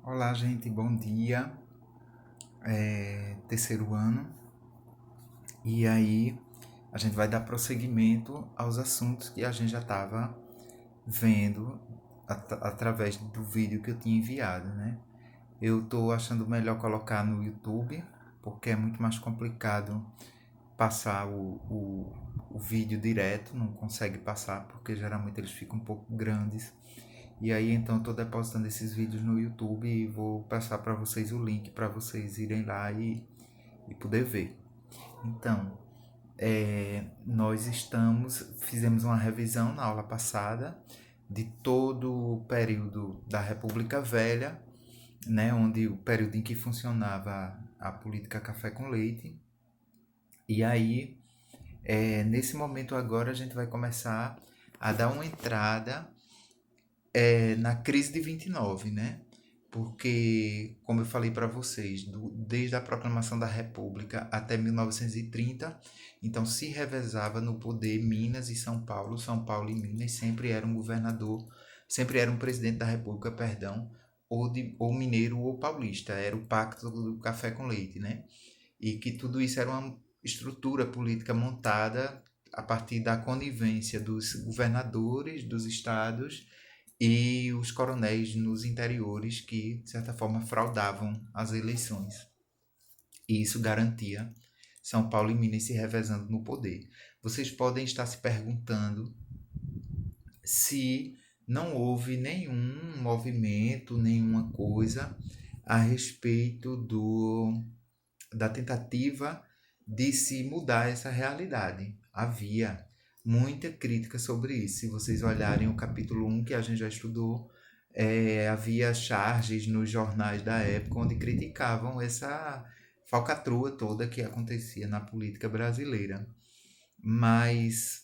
Olá, gente, bom dia. Terceiro ano. E aí, a gente vai dar prosseguimento aos assuntos que a gente já estava vendo através do vídeo que eu tinha enviado, né? Eu estou achando melhor colocar no YouTube, porque é muito mais complicado passar o vídeo direto, não consegue passar, porque geralmente eles ficam um pouco grandes. E aí então eu tô depositando esses vídeos no YouTube e vou passar para vocês o link para vocês irem lá e poder ver. Então, fizemos uma revisão na aula passada de todo o período da República Velha, né, onde o período em que funcionava a política café com leite. E aí, nesse momento agora a gente vai começar a dar uma entrada na crise de 29, né? Porque, como eu falei para vocês, desde a proclamação da República até 1930, então se revezava no poder Minas e São Paulo. São Paulo e Minas sempre era um governador, sempre era um presidente da República, perdão, ou mineiro ou paulista. Era o pacto do café com leite, né? E que tudo isso era uma estrutura política montada a partir da conivência dos governadores dos estados e os coronéis nos interiores que, de certa forma, fraudavam as eleições. E isso garantia São Paulo e Minas se revezando no poder. Vocês podem estar se perguntando se não houve nenhum movimento, nenhuma coisa a respeito da tentativa de se mudar essa realidade. Havia muita crítica sobre isso. Se vocês olharem o capítulo 1 que a gente já estudou, havia charges nos jornais da época onde criticavam essa falcatrua toda que acontecia na política brasileira. Mas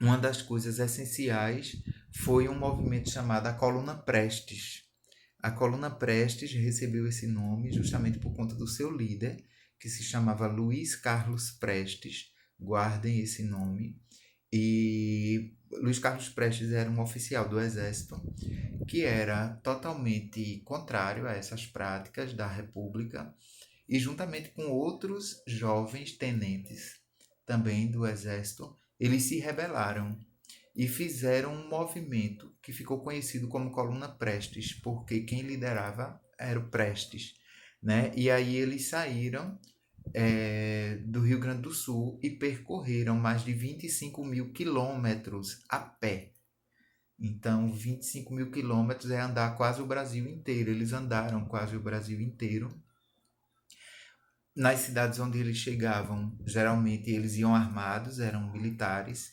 uma das coisas essenciais foi um movimento chamado a Coluna Prestes. A Coluna Prestes recebeu esse nome justamente por conta do seu líder, que se chamava Luiz Carlos Prestes. Guardem esse nome. E Luiz Carlos Prestes era um oficial do Exército que era totalmente contrário a essas práticas da República e, juntamente com outros jovens tenentes também do Exército, eles se rebelaram e fizeram um movimento que ficou conhecido como Coluna Prestes, porque quem liderava era o Prestes, né? E aí eles saíram do Rio Grande do Sul e percorreram mais de 25 mil quilômetros a pé. Então, 25 mil quilômetros é andar quase o Brasil inteiro. Eles andaram quase o Brasil inteiro. Nas cidades onde eles chegavam, geralmente eles iam armados, eram militares,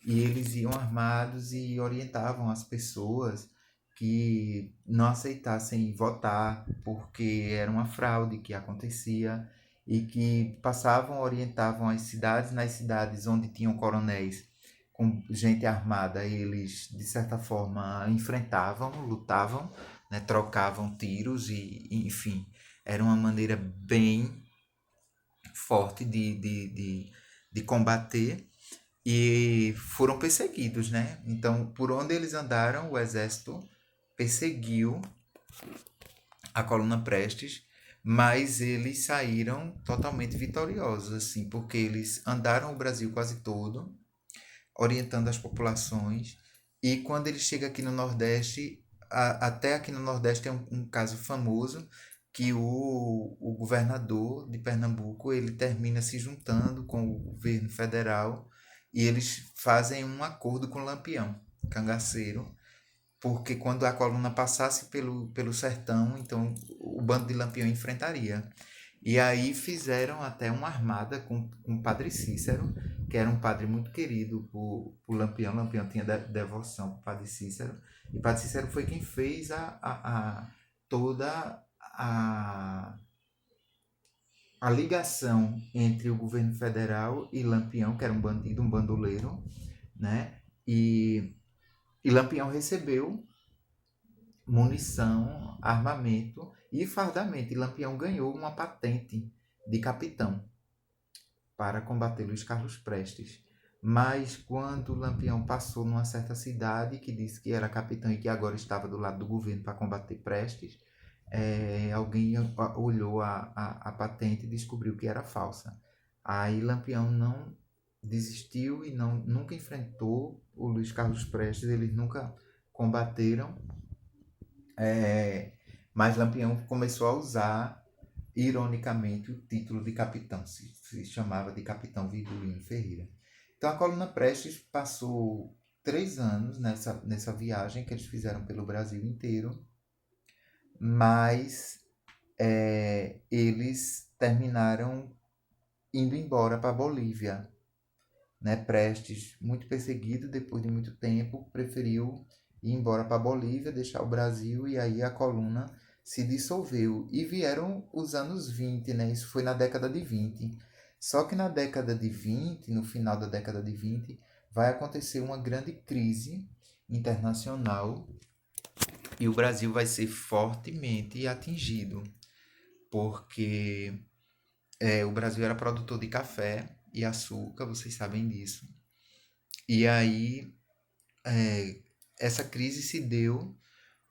e eles iam armados e orientavam as pessoas que não aceitassem votar porque era uma fraude que acontecia e que passavam, orientavam as cidades, nas cidades onde tinham coronéis com gente armada, eles de certa forma enfrentavam, lutavam, né, trocavam tiros e enfim, era uma maneira bem forte de combater e foram perseguidos, né? Então, por onde eles andaram, o exército perseguiu a coluna Prestes, mas eles saíram totalmente vitoriosos, assim, porque eles andaram o Brasil quase todo, orientando as populações, e quando ele chega aqui no Nordeste, até aqui no Nordeste tem um caso famoso, que o governador de Pernambuco ele termina se juntando com o governo federal e eles fazem um acordo com o Lampião, cangaceiro, porque quando a coluna passasse pelo sertão, então o bando de Lampião enfrentaria. E aí fizeram até uma armada com o padre Cícero, que era um padre muito querido por Lampião. Lampião tinha devoção para o padre Cícero. E o padre Cícero foi quem fez toda a, a ligação entre o governo federal e Lampião, que era um bandido, um bandoleiro, né? E Lampião recebeu munição, armamento e fardamento. E Lampião ganhou uma patente de capitão para combater Luiz Carlos Prestes. Mas quando Lampião passou numa certa cidade que disse que era capitão e que agora estava do lado do governo para combater Prestes, alguém olhou a patente e descobriu que era falsa. Aí Lampião não desistiu e nunca enfrentou o Luiz Carlos Prestes, eles nunca combateram, é, mas Lampião começou a usar, ironicamente, o título de capitão, se chamava de Capitão Virgulino Ferreira. Então a coluna Prestes passou 3 anos nessa viagem que eles fizeram pelo Brasil inteiro, mas eles terminaram indo embora para a Bolívia, né? Prestes, muito perseguido depois de muito tempo, preferiu ir embora para a Bolívia, deixar o Brasil, e aí a coluna se dissolveu. E vieram os anos 20, né? Isso foi na década de 20. Só que na década de 20, no final da década de 20, vai acontecer uma grande crise internacional e o Brasil vai ser fortemente atingido, porque o Brasil era produtor de café e açúcar, vocês sabem disso. E aí, essa crise se deu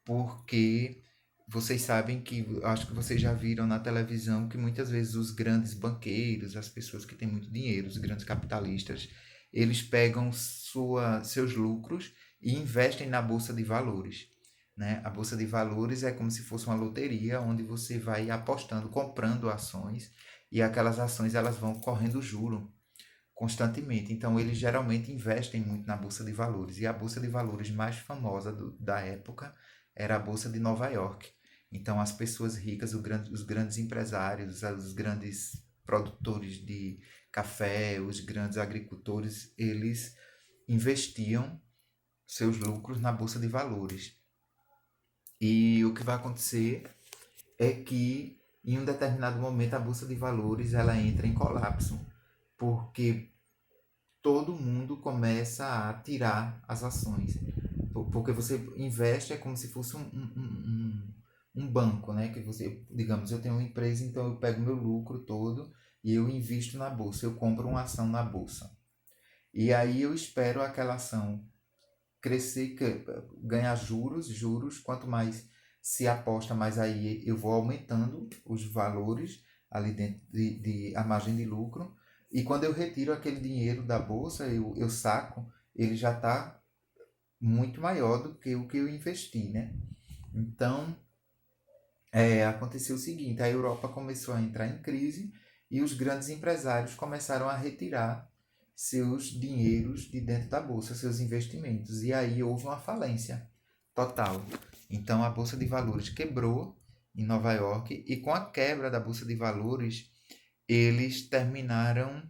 porque vocês sabem que, acho que vocês já viram na televisão, que muitas vezes os grandes banqueiros, as pessoas que têm muito dinheiro, os grandes capitalistas, eles pegam seus lucros e investem na bolsa de valores. Né? A bolsa de valores é como se fosse uma loteria onde você vai apostando, comprando ações, e aquelas ações elas vão correndo juro constantemente. Então, eles geralmente investem muito na bolsa de valores. E a bolsa de valores mais famosa da época era a bolsa de Nova York. Então, as pessoas ricas, os grandes empresários, os grandes produtores de café, os grandes agricultores, eles investiam seus lucros na bolsa de valores. E o que vai acontecer é que em um determinado momento a bolsa de valores ela entra em colapso, porque todo mundo começa a tirar as ações. Porque você investe, é como se fosse um banco, né? Que você, digamos, eu tenho uma empresa, então eu pego meu lucro todo e eu invisto na bolsa, eu compro uma ação na bolsa. E aí eu espero aquela ação crescer, ganhar juros, quanto mais se aposta, mais aí eu vou aumentando os valores ali dentro de a margem de lucro. E quando eu retiro aquele dinheiro da bolsa, eu saco, ele já está muito maior do que o que eu investi, né? Então, aconteceu o seguinte, a Europa começou a entrar em crise e os grandes empresários começaram a retirar seus dinheiros de dentro da bolsa, seus investimentos. E aí houve uma falência total. Então a bolsa de valores quebrou em Nova York e com a quebra da bolsa de valores, eles terminaram,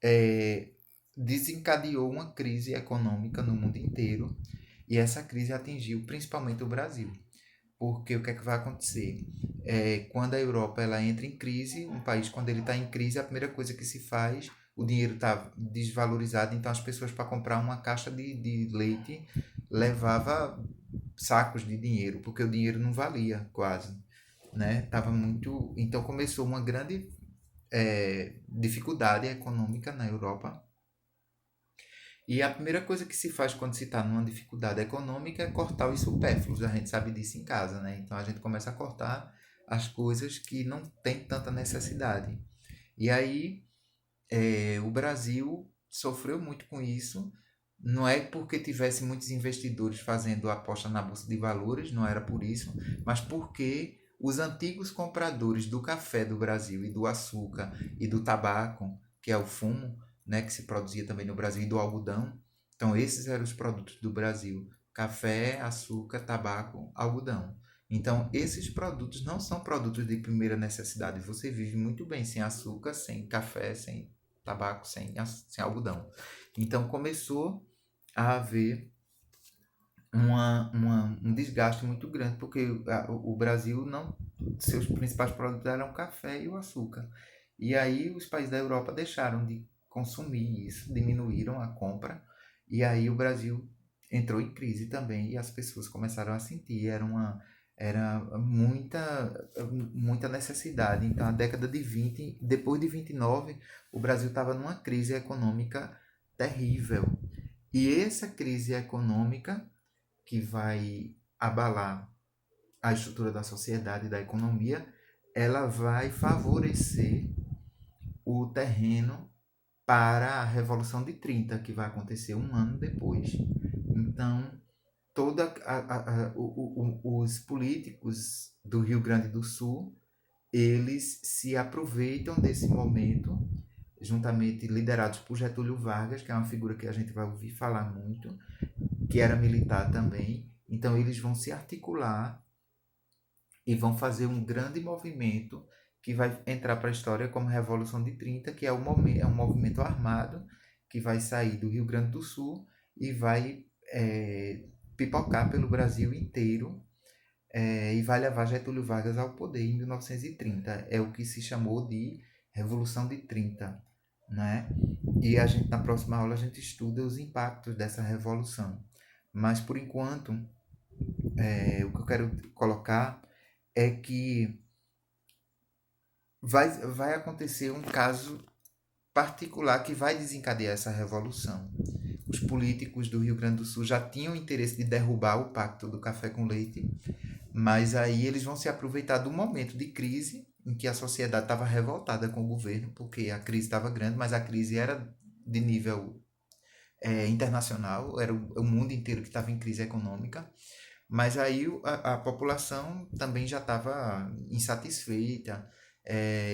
é, desencadeou uma crise econômica no mundo inteiro e essa crise atingiu principalmente o Brasil. Porque o que é que vai acontecer? Quando a Europa ela entra em crise, um país quando ele está em crise, a primeira coisa que se faz, o dinheiro está desvalorizado, então as pessoas para comprar uma caixa de leite levava sacos de dinheiro, porque o dinheiro não valia quase, né? Tava muito, então começou uma grande dificuldade econômica na Europa. E a primeira coisa que se faz quando se está numa dificuldade econômica é cortar os supérfluos. A gente sabe disso em casa, né? Então a gente começa a cortar as coisas que não tem tanta necessidade. E aí o Brasil sofreu muito com isso. Não é porque tivesse muitos investidores fazendo aposta na bolsa de valores, não era por isso, mas porque os antigos compradores do café do Brasil e do açúcar e do tabaco, que é o fumo, né, que se produzia também no Brasil, e do algodão. Então esses eram os produtos do Brasil: café, açúcar, tabaco, algodão. Então esses produtos não são produtos de primeira necessidade. Você vive muito bem sem açúcar, sem café, sem tabaco, sem algodão. Então começou a haver um desgaste muito grande, porque o Brasil não, seus principais produtos eram o café e o açúcar. E aí os países da Europa deixaram de consumir isso, diminuíram a compra, e aí o Brasil entrou em crise também e as pessoas começaram a sentir, era muita necessidade. Então, a década de 20, depois de 29, o Brasil estava numa crise econômica terrível. E essa crise econômica que vai abalar a estrutura da sociedade e da economia, ela vai favorecer o terreno para a Revolução de 30, que vai acontecer um ano depois. Então, os políticos do Rio Grande do Sul, eles se aproveitam desse momento, juntamente liderados por Getúlio Vargas, que é uma figura que a gente vai ouvir falar muito, que era militar também. Então, eles vão se articular e vão fazer um grande movimento que vai entrar para a história como Revolução de 30, que é um movimento armado que vai sair do Rio Grande do Sul e vai pipocar pelo Brasil inteiro, e vai levar Getúlio Vargas ao poder em 1930. É o que se chamou de Revolução de 30, né? E na próxima aula a gente estuda os impactos dessa revolução. Mas por enquanto, o que eu quero colocar é que vai acontecer um caso particular que vai desencadear essa revolução. Os políticos do Rio Grande do Sul já tinham interesse de derrubar o Pacto do Café com Leite, mas aí eles vão se aproveitar do momento de crise em que a sociedade estava revoltada com o governo, porque a crise estava grande, mas a crise era de nível internacional, era o mundo inteiro que estava em crise econômica. Mas aí a população também já estava insatisfeita,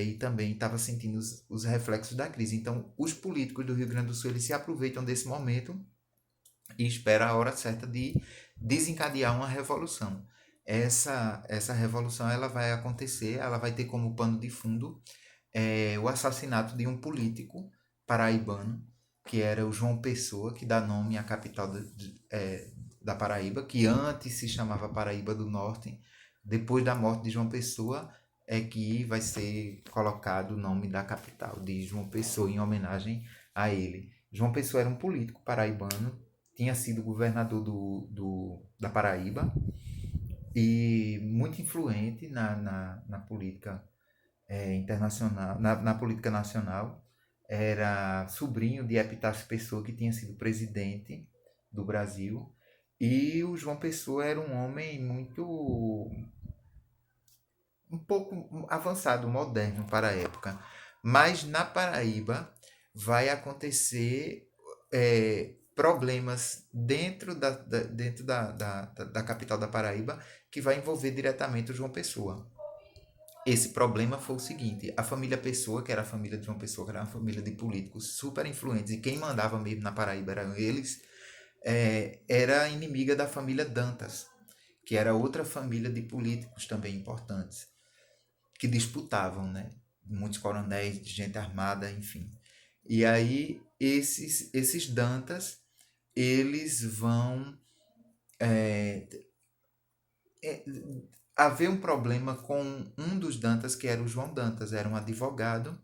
e também estava sentindo os reflexos da crise. Então, os políticos do Rio Grande do Sul eles se aproveitam desse momento e esperam a hora certa de desencadear uma revolução. Essa revolução ela vai acontecer, ela vai ter como pano de fundo o assassinato de um político paraibano, que era o João Pessoa, que dá nome à capital da Paraíba, que antes se chamava Paraíba do Norte. Depois da morte de João Pessoa é que vai ser colocado o nome da capital, de João Pessoa, em homenagem a ele. João Pessoa era um político paraibano, tinha sido governador da Paraíba e muito influente na política internacional, na política nacional. Era sobrinho de Epitácio Pessoa, que tinha sido presidente do Brasil. E o João Pessoa era um homem um pouco avançado, moderno para a época. Mas na Paraíba vai acontecer problemas dentro da capital da Paraíba que vai envolver diretamente o João Pessoa. Esse problema foi o seguinte: a família Pessoa, que era a família de João Pessoa, que era uma família de políticos super influentes, e quem mandava mesmo na Paraíba eram eles, era inimiga da família Dantas, que era outra família de políticos também importantes, que disputavam, né? Muitos coronéis, gente armada, enfim. E aí, esses Dantas, eles vão é, haver um problema com um dos Dantas, que era o João Dantas, era um advogado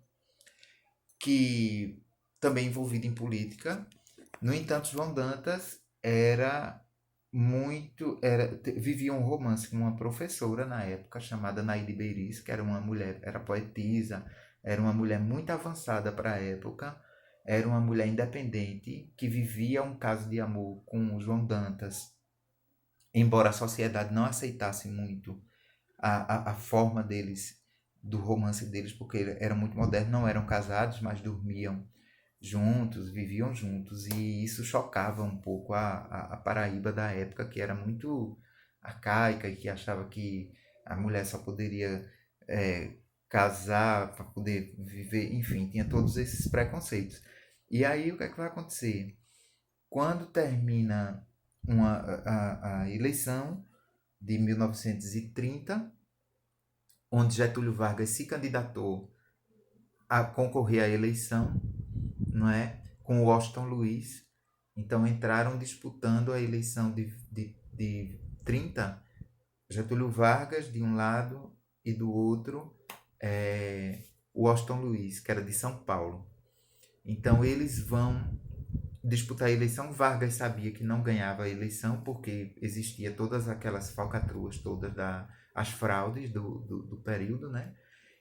que também envolvido em política. No entanto, João Dantas vivia um romance com uma professora na época chamada Naide Beiris, que era uma mulher, era poetisa, era uma mulher muito avançada para a época, era uma mulher independente que vivia um caso de amor com o João Dantas, embora a sociedade não aceitasse muito a forma deles, do romance deles, porque era muito moderno, não eram casados, mas dormiam juntos, viviam juntos, e isso chocava um pouco a Paraíba da época, que era muito arcaica e que achava que a mulher só poderia casar para poder viver, enfim, tinha todos esses preconceitos. E aí o que é que vai acontecer? Quando termina a eleição de 1930, onde Getúlio Vargas se candidatou a concorrer à eleição, não é? Com Washington Luiz. Então entraram disputando a eleição de 30, Getúlio Vargas de um lado e do outro Washington Luiz, que era de São Paulo. Então eles vão disputar a eleição. Vargas sabia que não ganhava a eleição porque existia todas aquelas falcatruas todas as fraudes do período, né?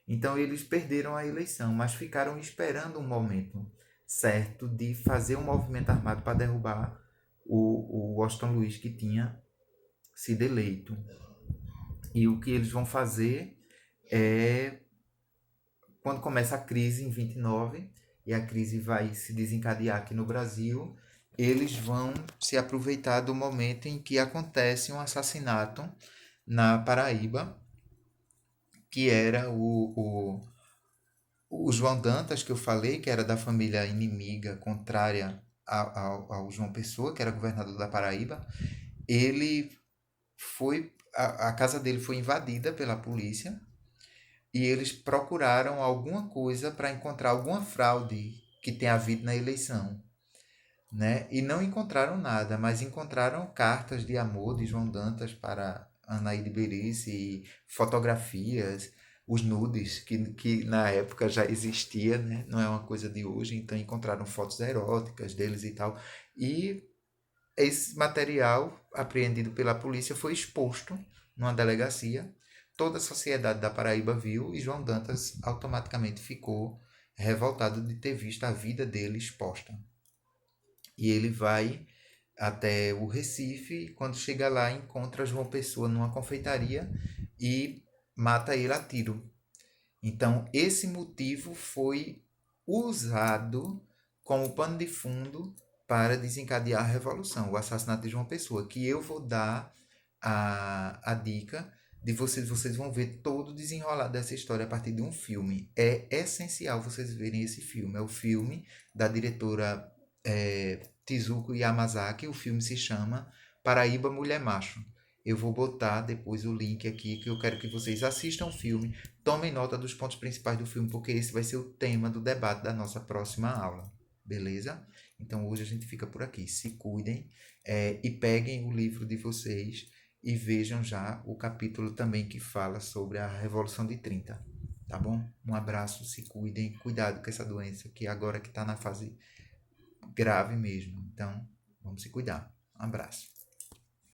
Então eles perderam a eleição, mas ficaram esperando um momento certo de fazer um movimento armado para derrubar o Washington Luiz, que tinha sido eleito. E o que eles vão fazer é, quando começa a crise em 29, e a crise vai se desencadear aqui no Brasil, eles vão se aproveitar do momento em que acontece um assassinato na Paraíba, que era o João Dantas, que eu falei, que era da família inimiga, contrária ao João Pessoa, que era governador da Paraíba. Ele foi. A casa dele foi invadida pela polícia e eles procuraram alguma coisa para encontrar alguma fraude que tenha havido na eleição, né? E não encontraram nada, mas encontraram cartas de amor de João Dantas para Anaíde Berice e fotografias, os nudes que na época já existia, né? Não é uma coisa de hoje, então encontraram fotos eróticas deles e tal. E esse material apreendido pela polícia foi exposto numa delegacia. Toda a sociedade da Paraíba viu e João Dantas automaticamente ficou revoltado de ter visto a vida dele exposta. E ele vai até o Recife, e quando chega lá encontra João Pessoa numa confeitaria e mata ele a tiro. Então esse motivo foi usado como pano de fundo para desencadear a revolução, o assassinato de João Pessoa, que eu vou dar a dica de vocês vão ver todo o desenrolar dessa história a partir de um filme. É essencial vocês verem esse filme. É o filme da diretora Tezuko Yamazaki. O filme se chama Paraíba Mulher Macho. Eu vou botar depois o link aqui, que eu quero que vocês assistam o filme, tomem nota dos pontos principais do filme, porque esse vai ser o tema do debate da nossa próxima aula. Beleza? Então hoje a gente fica por aqui. Se cuidem, e peguem o livro de vocês e vejam já o capítulo também que fala sobre a Revolução de 30. Tá bom? Um abraço, se cuidem, cuidado com essa doença que agora que está na fase grave mesmo. Então, vamos se cuidar. Um abraço.